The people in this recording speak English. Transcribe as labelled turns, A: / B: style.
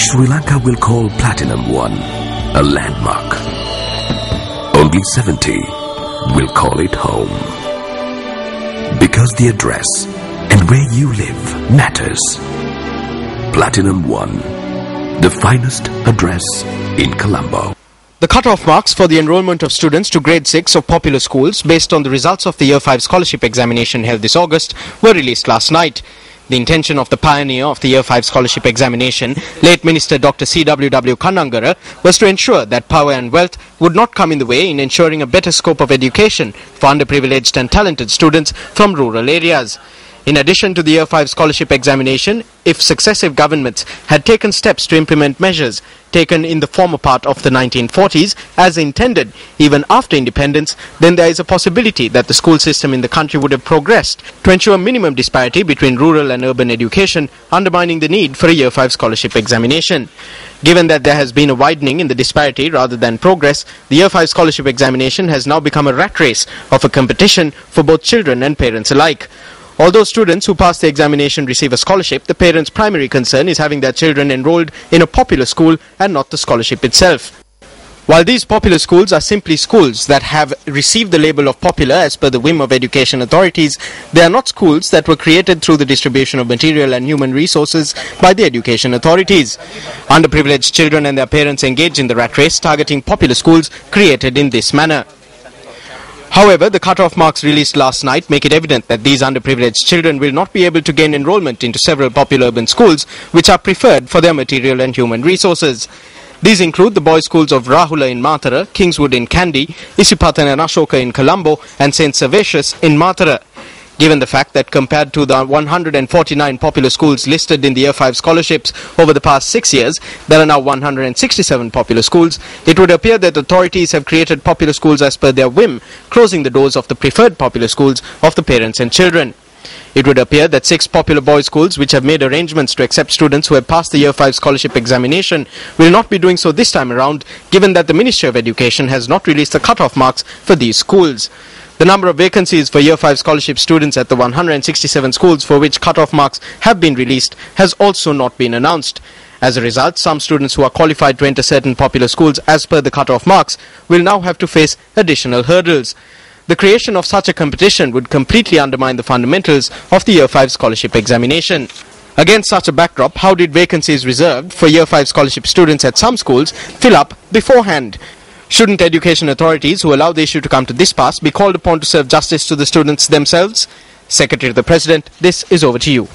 A: Sri Lanka will call Platinum 1 a landmark. Only 70 will call it home. Because the address and where you live matters. Platinum 1, the finest address in Colombo.
B: The cut-off marks for the enrollment of students to grade 6 of popular schools based on the results of the Year 5 scholarship examination held this August were released last night. The intention of the pioneer of the Year 5 scholarship examination, late Minister Dr. C.W.W. Kannangara, was to ensure that power and wealth would not come in the way in ensuring a better scope of education for underprivileged and talented students from rural areas. In addition to the Year 5 scholarship examination, if successive governments had taken steps to implement measures taken in the former part of the 1940s as intended even after independence, then there is a possibility that the school system in the country would have progressed to ensure minimum disparity between rural and urban education, undermining the need for a Year 5 scholarship examination. Given that there has been a widening in the disparity rather than progress, the Year 5 scholarship examination has now become a rat race of a competition for both children and parents alike. Although students who pass the examination receive a scholarship, the parents' primary concern is having their children enrolled in a popular school and not the scholarship itself. While these popular schools are simply schools that have received the label of popular as per the whim of education authorities, they are not schools that were created through the distribution of material and human resources by the education authorities. Underprivileged children and their parents engage in the rat race targeting popular schools created in this manner. However, the cut-off marks released last night make it evident that these underprivileged children will not be able to gain enrollment into several popular urban schools which are preferred for their material and human resources. These include the boys' schools of Rahula in Matara, Kingswood in Kandy, Isipathan and Ashoka in Colombo and St. Servatius in Matara. Given the fact that compared to the 149 popular schools listed in the Year 5 scholarships over the past 6 years, there are now 167 popular schools, it would appear that authorities have created popular schools as per their whim, closing the doors of the preferred popular schools of the parents and children. It would appear that 6 popular boys' schools which have made arrangements to accept students who have passed the Year 5 scholarship examination will not be doing so this time around, given that the Ministry of Education has not released the cut-off marks for these schools. The number of vacancies for Year 5 scholarship students at the 167 schools for which cut-off marks have been released has also not been announced. As a result, some students who are qualified to enter certain popular schools as per the cut-off marks will now have to face additional hurdles. The creation of such a competition would completely undermine the fundamentals of the Year 5 scholarship examination. Against such a backdrop, how did vacancies reserved for Year 5 scholarship students at some schools fill up beforehand? Shouldn't education authorities who allow the issue to come to this pass be called upon to serve justice to the students themselves? Secretary to the President, this is over to you.